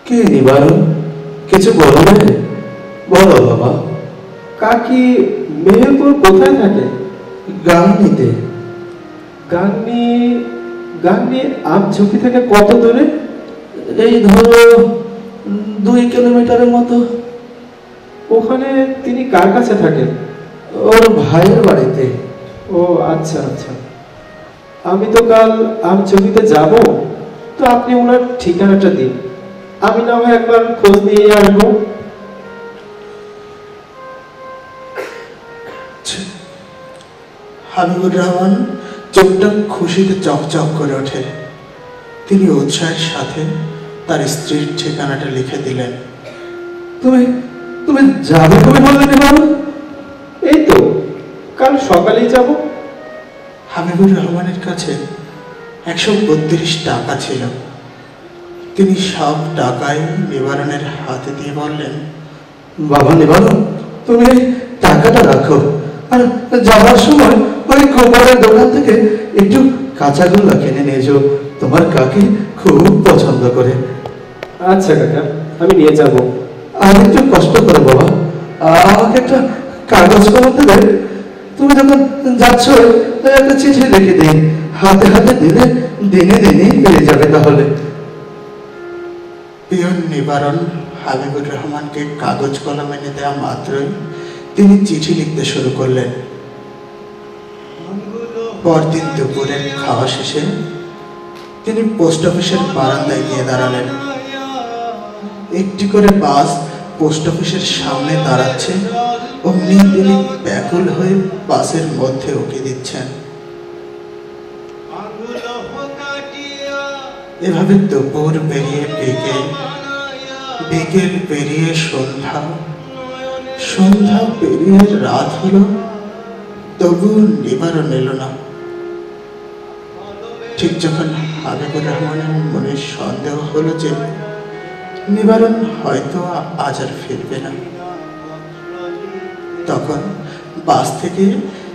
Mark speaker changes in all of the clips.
Speaker 1: কে নিবারণ, কিছু বলবে? বলো বাবা।
Speaker 2: কাকি মেহেরপুর কোথায় থাকে?
Speaker 1: গাংনীতে।
Speaker 2: গাংনী? গাংনী আমঝুপি থেকে কত দূরে?
Speaker 1: এই ধরো 2 কিলোমিটারের মতো।
Speaker 2: ওখানে তিনি কার কাছে থাকেন?
Speaker 1: ওর ভাইয়ের বাড়িতে।
Speaker 2: ও আচ্ছা আচ্ছা। আমি তো কাল আমঝুপিতে যাব, তো আপনি ওনার ঠিকানাটা দিন, আমি না হয় একবার খোঁজ নিয়ে আসবো।
Speaker 3: হাবিবুর রহমান চোখটা খুশিতে চকচক করে ওঠে। তিনি উৎসাহের সাথে তার স্ত্রীর ঠিকানাটা লিখে দিলেন।
Speaker 1: তুমি তুমি যাবে কবে বললে নিবারণ?
Speaker 2: এই তো কাল সকালেই যাব।
Speaker 3: হাবিবুর রহমানের কাছে 132 টাকা ছিল। তিনি সব টাকাই নিবারণের হাতে দিয়ে বললেন,
Speaker 1: বাবা নিবারণ, তুমি এই টাকাটা রাখো, আর যাওয়ার সময় ওই গোপালের দোকান থেকে একটু কাঁচাগোল্লা কিনে নিয়ে যাও, তোমার কাকি খুব পছন্দ করে।
Speaker 2: আচ্ছা কাকা, আমি নিয়ে যাব।
Speaker 1: আর একটু কষ্ট করে বাবা, আমাকে একটা কাগজ কলম দেবে? তুমি যখন যাচ্ছ একটা চিঠি লিখে দিন, হাতে হাতে দিলে দিনে দিনেই পেয়ে যাবে। তাহলে
Speaker 3: পিয়ন নিবারণ হাবিবুর রহমানকে কাগজ কলম এনে দেওয়া মাত্রই তিনি চিঠি লিখতে শুরু করলেন। পরদিন দুপুরের খাওয়া শেষে তিনি পোস্ট অফিসের বারান্দায় গিয়ে দাঁড়ালেন। একটি করে বাস পোস্ট অফিসের সামনে দাঁড়াচ্ছে, অমনি তিনি ব্যাকুল হয়ে বাসের মধ্যে উঠে দিচ্ছেন। এভাবে দুপুর পেরিয়ে বিকেল, বিকেল পেরিয়ে সন্ধ্যা, সন্ধ্যা পেরিয়ে রাত হলো, তবু নিবারণ এলো না। ঠিক যখন হাবিবুর রহমানের মনে সন্দেহ হলো যে নিবারণ হয়তো আজ আর ফিরবে না, তখন বাস থেকে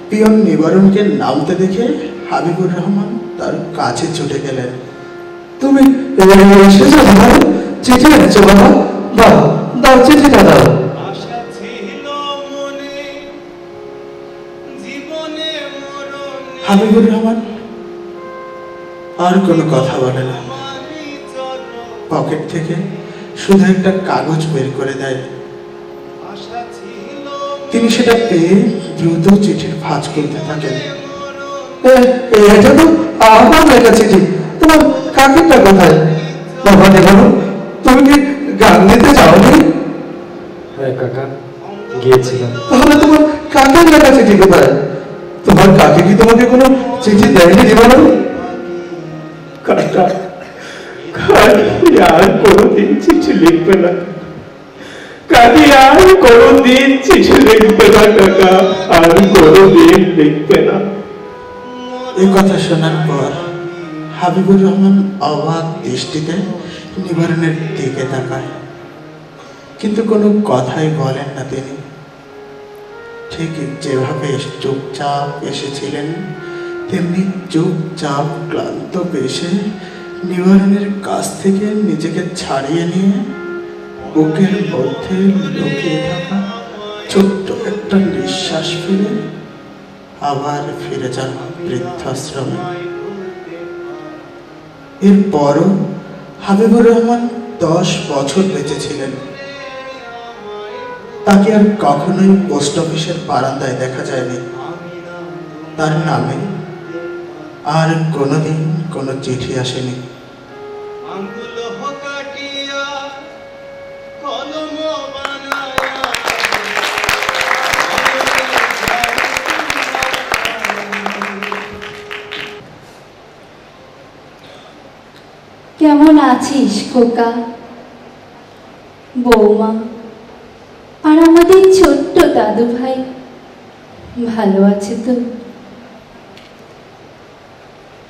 Speaker 3: পিয়ন নিবারণকে নামতে দেখে হাবিবুর রহমান তার কাছে ছুটে গেলেন।
Speaker 1: তুমি এসেছো নিবারণ? চিঠি এনেছো বাবা? দাও দাও, চিঠিটা দাও।
Speaker 3: হাবিবুর রহমান আর কোনো কথা বলে না, পকেট থেকে শুধু একটা কাগজ বের করে দেয়। তিনি সেটা পেয়ে দ্রুত চিঠির ভাঁজ করতে থাকেন।
Speaker 1: এটা তো আমার লেখা চিঠি, তোমার কাকিরটা কোথায়? বাবা নিবারণ, তুমি কি গাংনীতে যাওনি?
Speaker 2: হ্যাঁ কাকা, গিয়েছিলাম।
Speaker 1: তাহলে তোমার কাকির লেখা চিঠি কোথায়? তোমার কাকি কি তোমাকে কোনো চিঠি দেয়নি নিবারণ?
Speaker 2: কাকা, কাকি আর কোনোদিন চিঠি লিখবে না। কাকি আর কোনোদিন চিঠি লিখবে না কাকা, আর কোনোদিন লিখবে না।
Speaker 3: এই কথা শোনার পর হাবিবুর রহমান অবাক দৃষ্টিতে নিবারণের দিকে তাকায়, কিন্তু কোনো কথাই বলেন না তিনি। ঠিক যেভাবে চুপচাপ এসেছিলেন, তেমনি চুপচাপ ক্লান্ত বেশে নিবারণের কাছ থেকে নিজেকে ছাড়িয়ে নিয়ে বুকের মধ্যে লুকিয়ে থাকা ছোট্ট একটা নিঃশ্বাস ফেলে আবার ফিরে যান বৃদ্ধাশ্রমে। এরপরও হাবিবুর রহমান 10 বছর বেঁচে ছিলেন। তাকে আর কখনোই পোস্ট অফিসের বারান্দায় দেখা যায়নি। তার নামে আর কোনোদিন কোনো চিঠি আসেনি।
Speaker 4: কেমন আছিস খোকা? বৌমা আর আমাদের ছোট্ট দাদু ভাই ভালো আছে তো?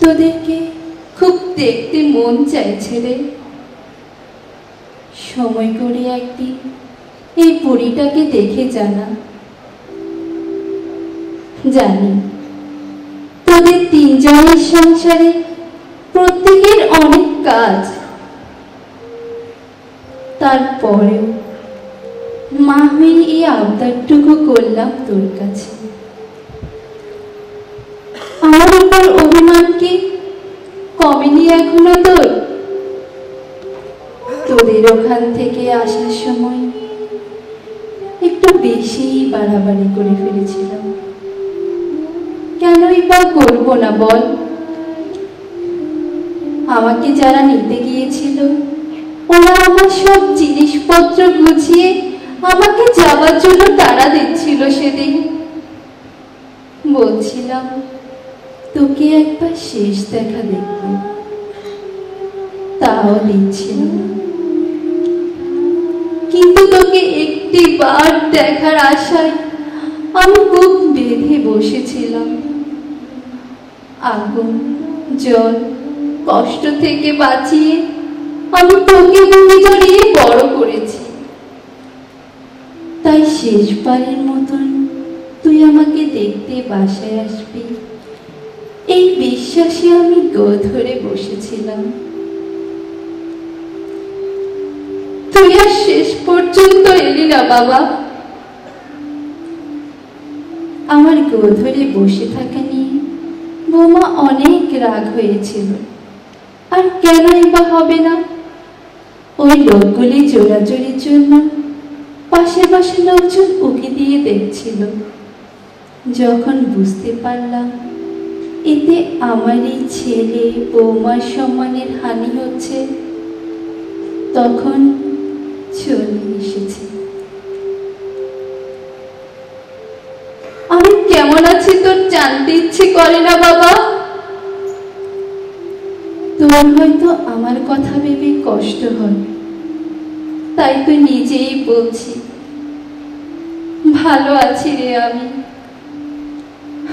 Speaker 4: তোদেরকে খুব দেখতে মন চাইছে রে। সময় করে একদিন এই বুড়িটাকে দেখে জানা। জানি তোদের 3 জনের সংসারে প্রত্যেকের অনেক কাজ, তারপরেও মা হয়ে এই আবদারটুকু করলাম তোর কাছে। আমার উপর অভিমান কি কমেনি এখনো তোর? তোদের ওখান থেকে আসার সময় একটু বেশি বাড়াবাড়ি করে ফেলেছিলাম। কেনই বা করবো না বল? আমাকে যারা নিতে গিয়েছিল ওরা আমার সব জিনিসপত্র গুছিয়ে আমাকে যাওয়ার জন্য তাড়া দিচ্ছিল। সেদিন বলছিলাম তোকে একবার শেষ দেখা দেখব, তাও দিচ্ছিল না। কিন্তু তোকে একটি বার দেখার আশায় আমি বুক বেঁধে বসেছিলাম। আগুন জল কষ্ট থেকে বাঁচিয়ে আমি তোকে বুকে জড়িয়ে বড় করেছি। তাই শেষবারের মতন তুই আমাকে দেখতে বাসায় আসবি এই বিশ্বাসে আমি গো ধরে বসেছিলাম। তুই আর শেষ পর্যন্ত এলি না বাবা। আমার গো ধরে বসে থাকা নিয়ে বৌমা অনেক রাগ হয়েছিল। আর কেনই বা হবে না? ওই লোকগুলি জোরাজোরির জন্য পাশে পাশে লোকজন উকি দিয়ে দেখছিল। যখন বুঝতে পারলাম এতে আমারই ছেলে বৌমার সম্মানের হানি হচ্ছে, তখন চলে এসেছে। আমি কেমন আছি তোর জানতে ইচ্ছে করে না বাবা? তোর হয়তো আমার কথা ভেবে কষ্ট হয়, তাই তুই নিজেই বলছি ভালো আছি রে আমি।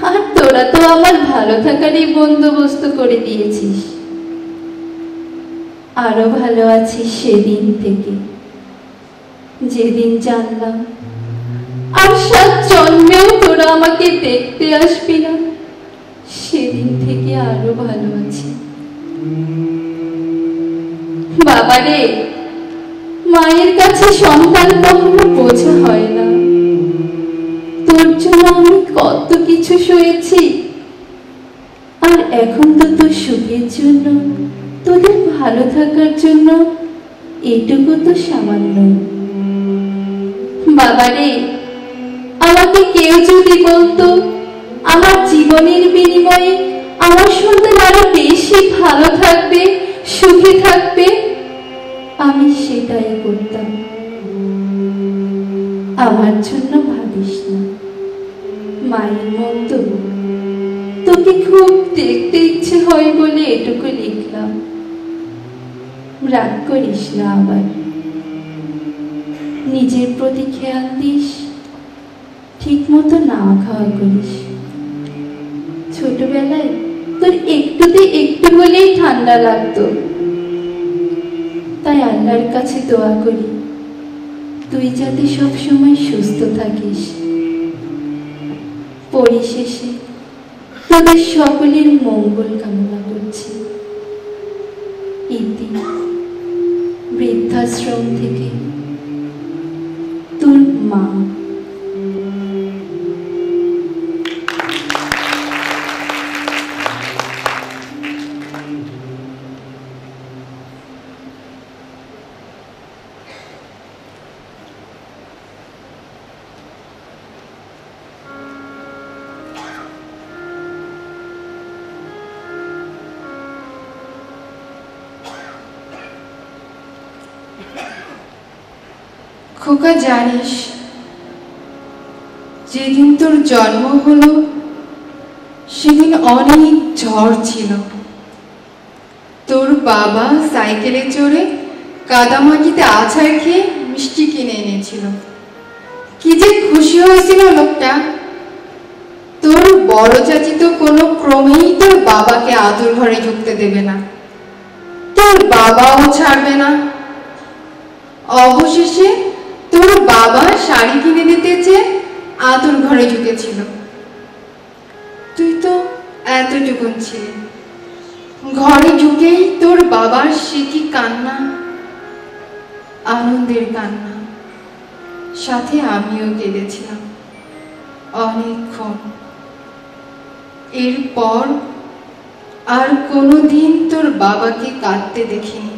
Speaker 4: আর তোরা তো আমার ভালো থাকারই বন্দোবস্ত করে দিয়েছিস। আরো ভালো আছিস সেদিন থেকে, যেদিন জানলাম আর 7 জন্মেও তোরা আমাকে দেখতে আসবি না, সেদিন থেকে আরো ভালো আছি। বাবারে, মায়ের কাছে সন্তান কখনো বোঝা হয় না। তোর জন্য আমি কত কিছু সয়েছি, আর এখন তো তোর সুখের জন্য, তোদের ভালো থাকার জন্য এটুকু তো সামান্য। বাবারে, আমাকে কেউ যদি বলতো আমার জীবনের বিনিময়ে আমার সন্তান আরো বেশি ভালো থাকবে, সুখে থাকবে, আমি সেটাই করতাম। আমার জন্য ভাবিস না। মায়ের মতো তোকে খুব দেখতে ইচ্ছে হয় বলে এটুকু লিখলাম। রাগ করিস না আবার। নিজের প্রতি খেয়াল দিস, ঠিক মতো না খাওয়া করিস। ছোটবেলায় তোর একটুতে একটু হলেই ঠান্ডা লাগতো, তাই আল্লাহর কাছে দোয়া করি তুই যাতে সব সময় সুস্থ থাকিস। পরিশেষে তোদের সকলের মঙ্গল কামনা করছি। ইতি বৃদ্ধাশ্রম থেকে তোর মা।
Speaker 5: খোকা, জানিস যেদিন তোর জন্ম হলো সেদিন অনেক ঝড় ছিল। তোর বাবা সাইকেলে চড়ে কাদামাটিতে আছাড় খেয়ে মিষ্টি কিনে এনেছিল। কি যে খুশি হয়েছিল লোকটা। তোর বড় চাচি তো কোনো ক্রমেই তোর বাবাকে আতুর ঘরে ঢুকতে দেবে না, তোর বাবাও ছাড়বে না। অবশেষে তোর বাবা শাড়ি কিনে দিতে চেয়ে আতুর ঘরে ঢুকেছিল। তুই তো এতটুকুন ছিলি। ঘরে ঢুকেই তোর বাবার সে কি কান্না। আনন্দের কান্না, সাথে আমিও কেঁদেছিলাম অনেকক্ষণ। এরপর আর কোনোদিন তোর বাবাকে কাঁদতে দেখিনি।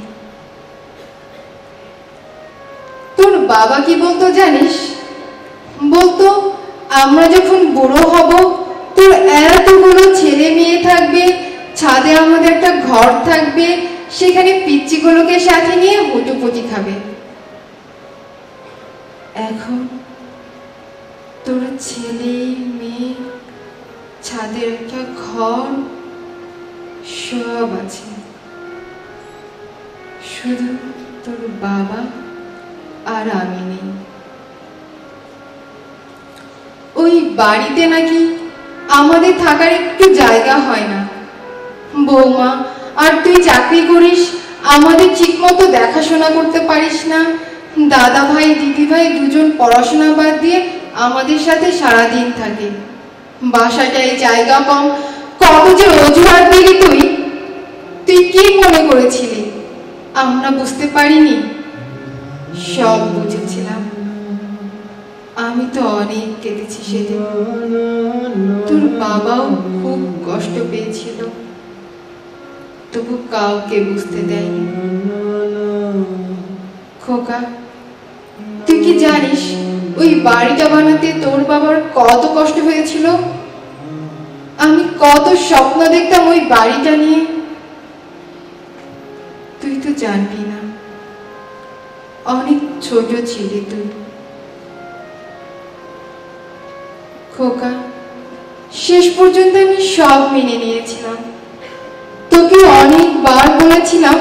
Speaker 5: তোর বাবা কি বলতো জানিস? বলতো আমরা যখন বুড়ো হব তোর এতগুলো ছেলে মেয়ে থাকবে, ছাদে আমাদের একটা ঘর থাকবে, সেখানে পিচ্চিগুলোকে সাথে নিয়ে হুটুপুটি খাবে। এখন তোর ছেলে মেয়ে, ছাদের একটা ঘর, সব আছে, শুধু তোর বাবা আর আমি নেই। ওই বাড়িতে নাকি আমাদের থাকার একটু জায়গা হয় না। বৌমা আর তুই চাকরি করিস, আমাদের ঠিক মতো দেখাশোনা করতে পারিস না। দাদা ভাই দিদি ভাই দুজন পড়াশোনা বাদ দিয়ে আমাদের সাথে সারাদিন থাকে। বাসাটায় জায়গা কম, কত যে অজুহাত দিলি তুই। তুই কি মনে করেছিলি আমরা বুঝতে পারিনি? সব বুঝেছিলাম। আমি তো অনেক কেঁদেছি সেদিন। তোর বাবাও খুব কষ্ট পেয়েছিল, তবু কাউকে বুঝতে দেয়নি। খোকা, তুই কি জানিস ওই বাড়িটা বানাতে তোর বাবার কত কষ্ট হয়েছিল? আমি কত স্বপ্ন দেখতাম ওই বাড়িটা নিয়ে। তুই তো জানবি না, অনেক ছোট ছিলি তুই। খোকা, শেষ পর্যন্ত আমি সব মেনে নিয়েছিলাম। তোকে অনেকবার বলেছিলাম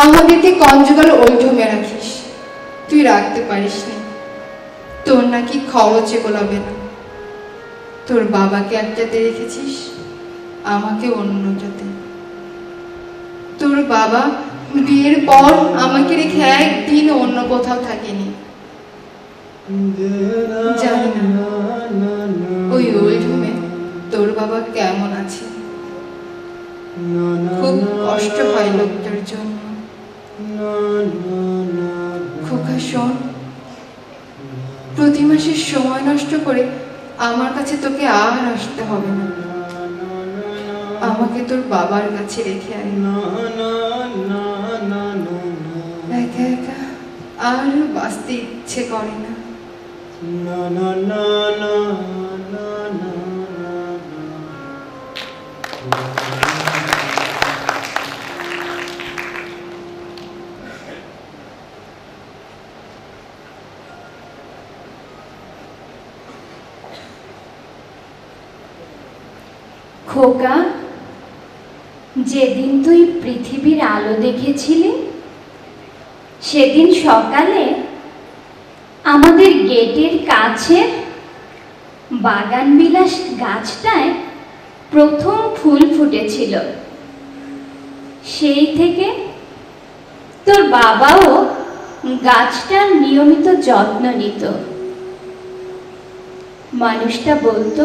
Speaker 5: আমাদেরকে কনজুগাল ওল্ড হোমে রাখিস, তুই রাখতে পারিসনি। তোর নাকি খরচে গোলাবে না। তোর বাবাকে একটাতে রেখেছিস, আমাকে অন্যটাতে। তোর বাবা বিয়ের পর আমাকে রেখে একদিন অন্য কোথাও থাকেনি। জানি না ওই ওল্ড হোমে তোর বাবা কেমন আছে। খুব কষ্ট হয় লোকটার জন্য। খোকা শোন, প্রতি মাসে সময় নষ্ট করে আমার কাছে তোকে আর আসতে হবে না। আমাকে তোর বাবার কাছে রেখে আয়। একা একা আর বাঁচতে ইচ্ছে করে না।
Speaker 4: খোকা, যেদিন তুই পৃথিবীর আলো দেখেছিলি, সেদিন সকালে আমাদের গেটের কাছে বাগানবিলাস গাছটায় প্রথম ফুল ফুটেছিল। সেই থেকে তোর বাবাও গাছটার নিয়মিত যত্ন নিত। মানুষটা বলতো,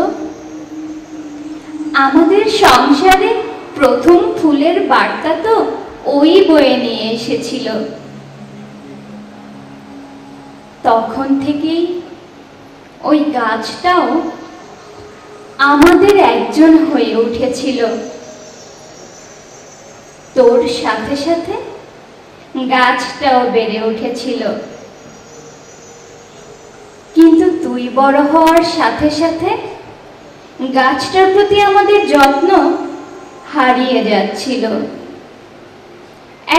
Speaker 4: আমাদের সংসারে প্রথম ফুলের বার্তা তো ওই বয়ে নিয়ে এসেছিল। তখন থেকেই ওই গাছটাও আমাদের একজন হয়ে উঠেছিল। তোর সাথে সাথে গাছটাও বেড়ে উঠেছিল। কিন্তু তুই বড় হওয়ার সাথে সাথে গাছটার প্রতি আমাদের যত্ন হারিয়ে যাচ্ছিল।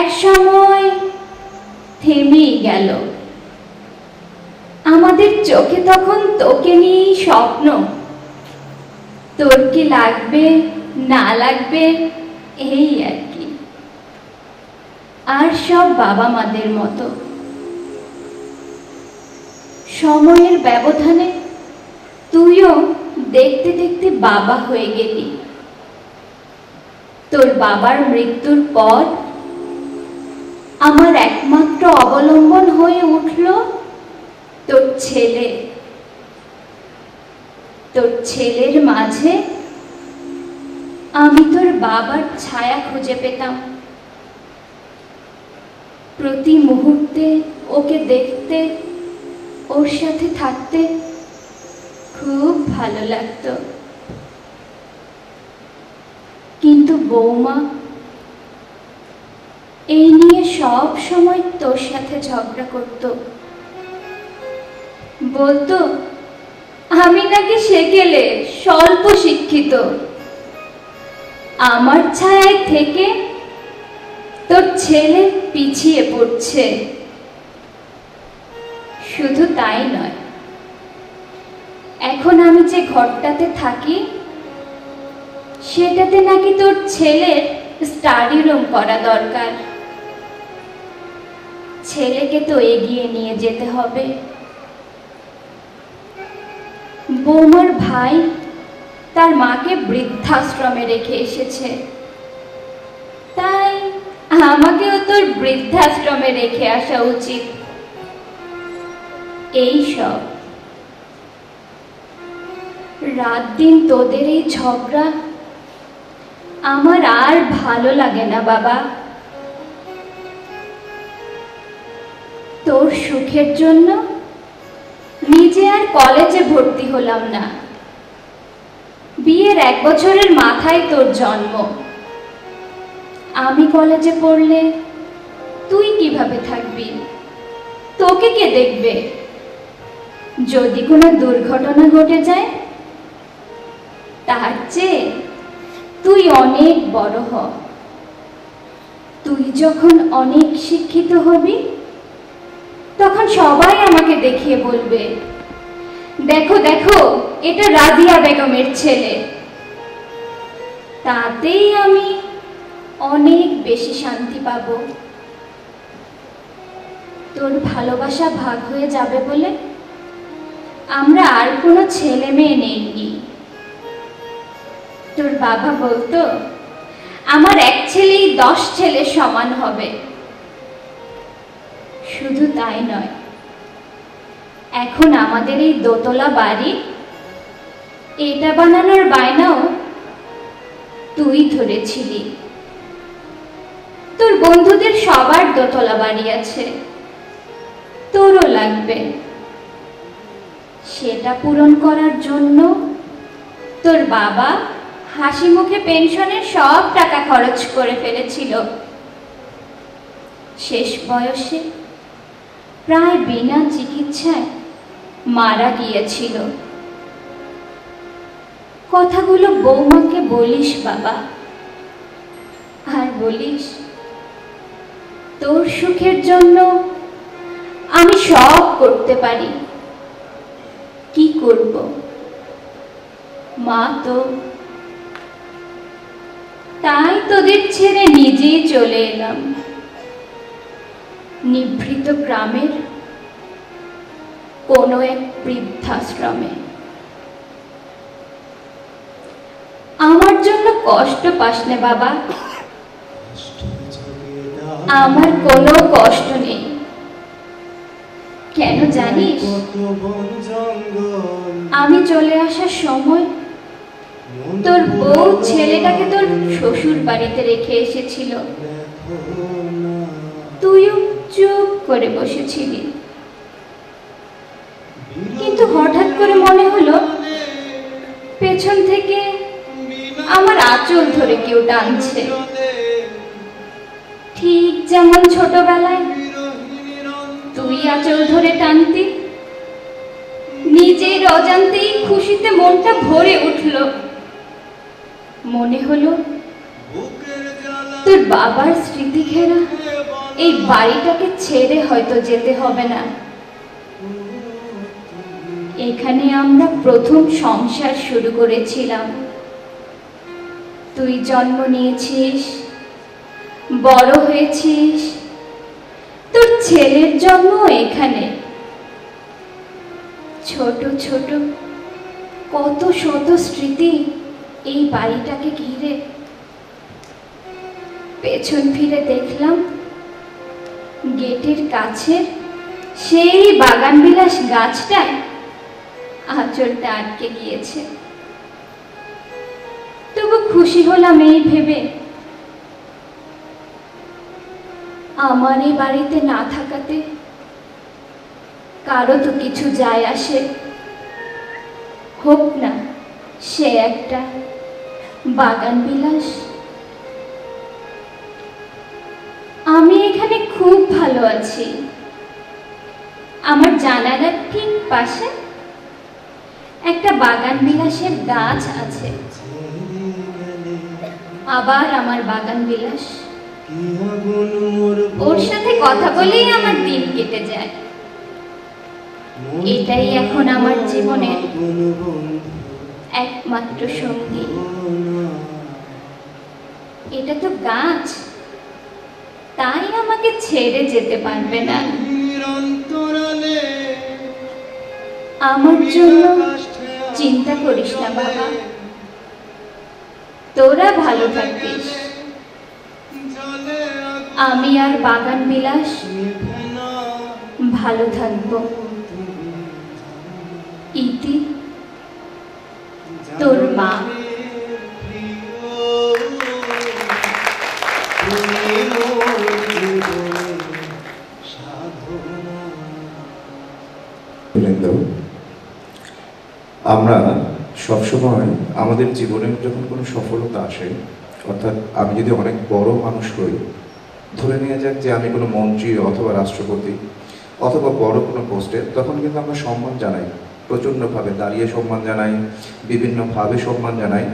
Speaker 4: এক সময় থেমেই গেল। আমাদের চোখে তখন তোকে নিয়েই স্বপ্ন। তোর কি লাগবে না লাগবে এই আর কি। আর সব বাবা মাদের মতো সময়ের ব্যবধানে তুইও দেখতে দেখতে বাবা হয়ে গেলি। তোর বাবার মৃত্যুর পর আমার একমাত্র অবলম্বন হয়ে উঠল তোর ছেলে। তোর ছেলের মাঝে আমি তোর বাবার ছায়া খুঁজে পেতাম। প্রতি মুহূর্তে ওকে দেখতে, ওর সাথে থাকতে খুব ভালো লাগতো। কিন্তু বৌমা এই নিয়ে সব সময় তোর সাথে ঝগড়া করত, বলতো আমি নাকি সেকেলে স্বল্প শিক্ষিত, আমার ছায়ায় থেকে তোর ছেলে পিছিয়ে পড়ছে। শুধু তাই নয়, এখন আমি যে ঘরটাতে থাকি সেটাতে নাকি তোর ছেলের স্টাডি রুম করা দরকার। ছেলেকে তো এগিয়ে নিয়ে যেতে হবে। বৌমার ভাই তার মাকে বৃদ্ধাশ্রমে রেখে এসেছে, তাই আমাকেও তোর বৃদ্ধাশ্রমে রেখে আসা উচিত। এই সব রাত দিন তোদের এই ঝগড়া আমার আর ভালো লাগে না বাবা। তোর সুখের জন্য নিজে আর কলেজে ভর্তি হলাম না। বিয়ের 1 বছরের মাথায় তোর জন্ম। আমি কলেজে পড়লে তুই কিভাবে থাকবি? তোকে কে দেখবে? যদি কোনো দুর্ঘটনা ঘটে যায়, তার চেয়ে তুই অনেক বড় হ। তুই যখন অনেক শিক্ষিত হবি, তখন সবাই আমাকে দেখিয়ে বলবে, দেখো দেখো, এটা রাজিয়া বেগমের ছেলে। তাতেই আমি অনেক বেশি শান্তি পাব। তোর ভালোবাসা ভাগ হয়ে যাবে বলে আমরা আর কোনো ছেলে মেয়ে নেইনি। তোর বাবা বলতো আমার 1 ছেলেই 10 ছেলের সমান হবে। শুধু তাই নয়, এখন আমাদের এই দোতলা বাড়ি, এটা বানানোর বায়নাও তুই ধরেছিলি। তোর বন্ধুদের সবার দোতলা বাড়ি আছে, তোরও লাগবে। সেটা পূরণ করার জন্য তোর বাবা হাসি মুখে পেনশনের সব টাকা খরচ করে ফেলেছিল। শেষ বয়সে প্রায় বিনা চিকিৎসায় মারা গিয়েছিল। কথাগুলো বৌমাকে বলিস বাবা, আর বলিস তোর সুখের জন্য আমি সব করতে পারি। কি করব? মা তো। তাই তোদের ছেড়ে নিজেই চলে এলাম নিভৃত গ্রামের কোনো এক বৃদ্ধাশ্রমে। আমার জন্য কষ্ট পাস না বাবা, আমার কোনো কষ্ট নেই। কেন জানিস? আমি চলে আসার সময় তোর বউ ছেলেটাকে তোর শ্বশুর বাড়িতে রেখে এসেছিল। তুইও চুপ করে বসেছিলি, কিন্তু হঠাৎ করে মনে হলো পেছন থেকে আমার আঁচল ধরে কেউ টানছে, ঠিক যেমন ছোটবেলায় তুই আঁচল ধরে টানতি। নিজের অজান্তেই খুশিতে মনটা ভরে উঠল। মনে হলো তোর বাবার স্মৃতি ঘেরা এই বাড়িটাকে ছেড়ে হয়তো যেতে হবে না। এখানে আমরা প্রথম সংসার শুরু করেছিলাম। তুই জন্ম নিয়েছিস, বড় হয়েছিস, তোর ছেলের জন্ম এখানে। ছোট ছোট কত শত স্মৃতি এই বাড়িটাকে ঘিরে। পেছন ফিরে দেখলাম গেটের কাছের সেই বাগানবিলাস গাছটায় আঁচলটা আটকে গিয়েছে। তবু খুশি হলাম এই ভেবে আমার এই বাড়িতে না থাকাতে কারো তো কিছু যায় আসে, হোক না সে একটা বাগান বিলাস। আমি এখানে খুব ভালো আছি। আমার জানালার ঠিক পাশে একটা বাগান বিলাসের গাছ আছে। আবার আমার বাগান বিলাস, ওর সাথে কথা বলেই আমার দিন কেটে যায়। এটাই এখন আমার জীবনের একমাত্র সঙ্গী। এটা তো গাছ, তাই আমাকে ছেড়ে যেতে পারবে না। আমার জন্য চিন্তা করিস না বাবা, তোরা ভালো থাকিস। আমি আর বাগান বিলাস ভালো থাকবো। ইতি, তোর মা।
Speaker 6: আমরা সবসময় আমাদের জীবনে যখন কোনো সফলতা আসে, অর্থাৎ আমি যদি অনেক বড় মানুষ হই, ধরে নিয়ে যাক যে আমি কোনো মন্ত্রী অথবা রাষ্ট্রপতি অথবা বড় কোনো পোস্টে, তখন কিন্তু আমরা সম্মান জানাই, প্রচণ্ডভাবে দাঁড়িয়ে সম্মান জানাই, বিভিন্নভাবে সম্মান জানাই।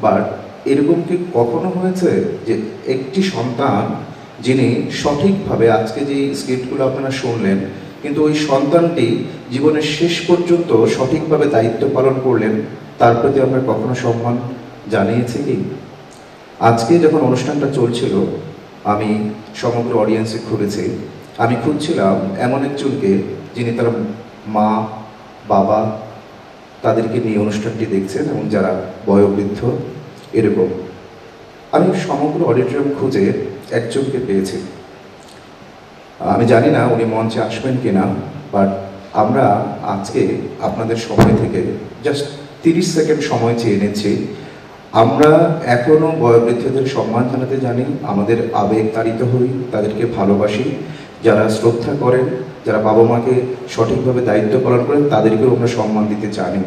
Speaker 6: বাট এরকম কি কখনো হয়েছে যে একটি সন্তান যিনি সঠিকভাবে, আজকে যে স্ক্রিপ্টগুলো আপনারা শুনলেন, কিন্তু ওই সন্তানটি জীবনের শেষ পর্যন্ত সঠিকভাবে দায়িত্ব পালন করলেন, তার প্রতি আমরা কখনো সম্মান জানিয়েছি কি? আজকে যখন অনুষ্ঠানটা চলছিল, আমি সমগ্র অডিয়েন্সে খুঁজেছি, আমি খুঁজছিলাম এমন একজনকে যিনি তার মা বাবা তাদেরকে নিয়ে অনুষ্ঠানটি দেখছেন এবং যারা বয়োবৃদ্ধ এরকম। আমি সমগ্র অডিটোরিয়াম খুঁজে একজনকে পেয়েছি। আমি জানি না উনি মঞ্চে আসবেন কিনা, বাট আমরা আজকে আপনাদের সময় থেকে জাস্ট 30 সেকেন্ড সময় চেয়ে নিচ্ছি। আমরা এখনো বয়োবৃদ্ধদের সম্মান জানাতে জানি, আমাদের আবেগ তাড়িত হই, তাদেরকে ভালোবাসি। যারা শ্রদ্ধা করেন, যারা বাবা মাকে সঠিকভাবে দায়িত্ব পালন করেন, তাদেরকেও আমরা সম্মান দিতে জানি।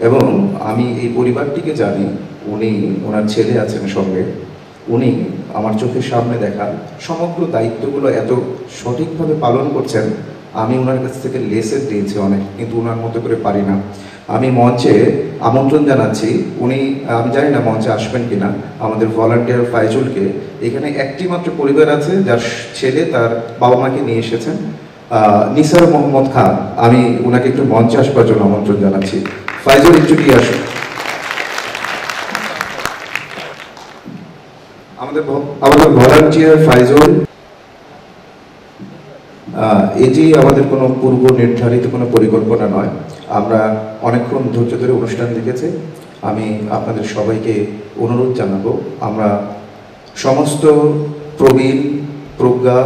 Speaker 6: এবং আমি এই পরিবারটিকে জানি, উনি, ওনার ছেলে আছেন সঙ্গে, উনি আমার চোখের সামনে দেখা সমগ্র দায়িত্বগুলো এত সঠিকভাবে পালন করছেন। আমি ওনার কাছ থেকে লেসেন দিয়েছি অনেক, কিন্তু ওনার মতো করে পারি না। আমি মঞ্চে আমন্ত্রণ জানাচ্ছি, উনি, আমি জানি না মঞ্চে আসবেন কিনা, আমাদের ভলান্টিয়ার ফাইজুলকে। এখানে একটি মাত্র পরিবার আছে যার ছেলে তার বাবা মাকে নিয়ে এসেছেন, নিসার মোহাম্মদ খান। আমি ওনাকে একটু মঞ্চে আসবার জন্য আমন্ত্রণ জানাচ্ছি। ফাইজুল, একটু দিয়ে আসুন। আমাদের ভলান্টিয়ার ফাইজুল, এটি আমাদের কোনো পূর্ব নির্ধারিত কোনো পরিকল্পনা নয়। আমরা অনেকক্ষণ ধৈর্য ধরে অনুষ্ঠান দেখেছি। আমি আপনাদের সবাইকে অনুরোধ জানাবো, আমরা সমস্ত প্রবীণ প্রজ্ঞা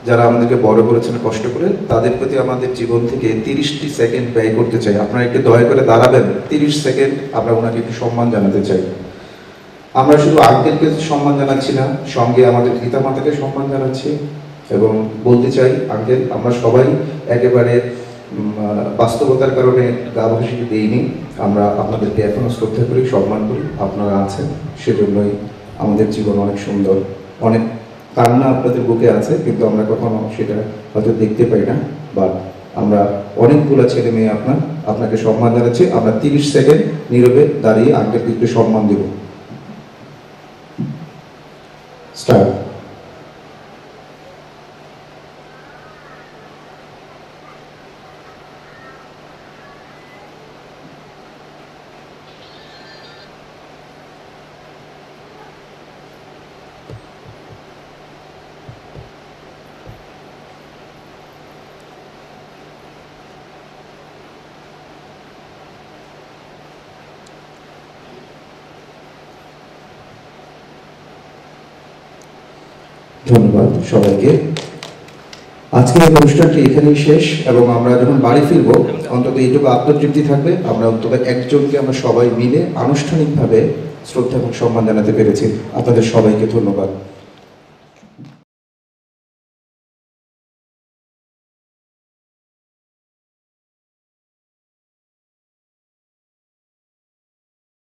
Speaker 6: যারা আমাদেরকে বড় করেছেন কষ্ট করে, তাদের প্রতি আমাদের জীবন থেকে 30টি সেকেন্ড ব্যয় করতে চাই। আপনারা একটু দয়া করে দাঁড়াবেন, 30 সেকেন্ড আমরা ওনাকে একটু সম্মান জানাতে চাই। আমরা শুধু আঙ্কেলকে সম্মান জানাচ্ছি না, সঙ্গে আমাদের পিতামাতাকে সম্মান জানাচ্ছি এবং বলতে চাই, আঙ্কেল, আমরা সবাই একেবারে বাস্তবতার কারণে গা ভাসিয়ে দিইনি, আমরা আপনাদেরকে এখনো শ্রদ্ধা করি, সম্মান করি। আপনারা আছেন, সেজন্যই আমাদের জীবন অনেক সুন্দর। অনেক কান্না আপনাদের বুকে আছে, কিন্তু আমরা কখনো সেটা হয়তো দেখতে পাই না। বাট আমরা অনেকগুলো ছেলে মেয়ে আপনাকে সম্মান জানাচ্ছি। আমরা 30 সেকেন্ড নীরবে দাঁড়িয়ে আঙ্কেলকে একটু সম্মান দেব। স্টার্ট। ধন্যবাদ সবাইকে। আজকের এই অনুষ্ঠানটি এখানেই শেষ এবং আমরা যখন বাড়ি ফিরবো, অন্তত এইটুকু আত্মতৃপ্তি থাকবে, আমরা অন্তত একজনকে আমরা সবাই মিলে আনুষ্ঠানিকভাবে শ্রদ্ধা এবং সম্মান জানাতে পেরেছি। আপনাদের সবাইকে ধন্যবাদ।